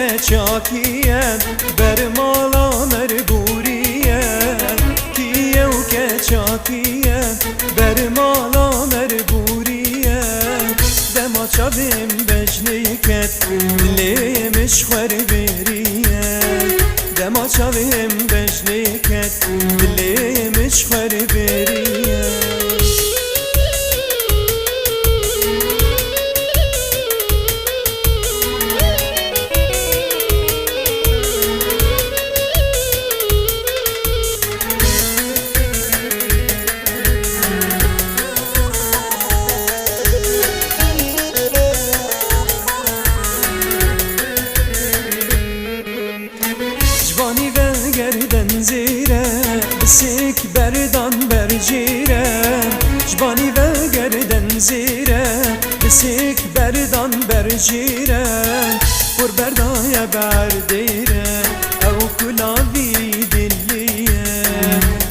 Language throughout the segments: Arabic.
چاکیه برمالا مربوریه کیو که چاکیه برمالا مربوریه دما چابیم بجنیکت لیمش خور بریه دما چابیم بجنیکت لیمش خور بریه گردن زیره بسیک بردان برجیره جبانی و گردن زیره بسیک بردان برجیره پر بردای بردیره او کلاوی دلیه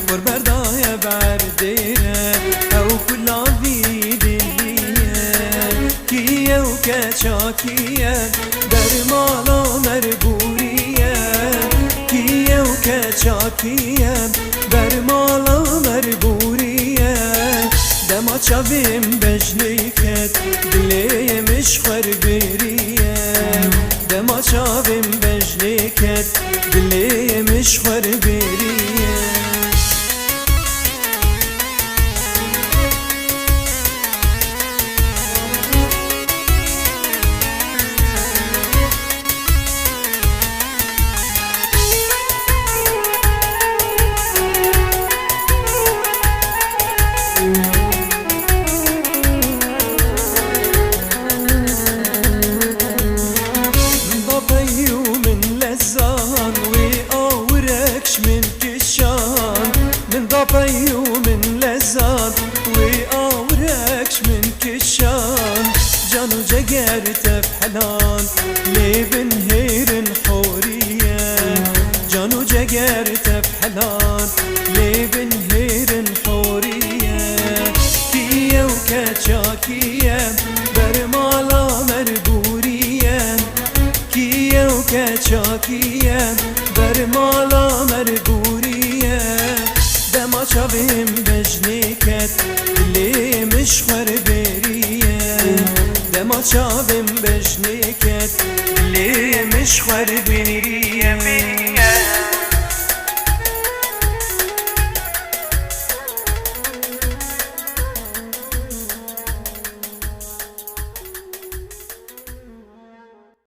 پر بردای بردیره او کلاوی دلیه کیه و که چاکیه در مالا مربوریه کیه و که چاکیه بر مالا مربوریه دما چاویم بجنیکت دلیمش خور بریه دما چاویم بجنیکت دلیمش خور بریه ضبي ومن لزان وأوركش من كشان جانو جقرت بحنان لي بنهير حورية جانو جقرت بحنان لي بنهير حورية كيا وكاتشاكية برمالا مربورية كيا وكاتشاكية برمالا مربورية دما چاویم بجنیکت لیمش خور بریه دما چاویم بجنیکت لیمش خور بریه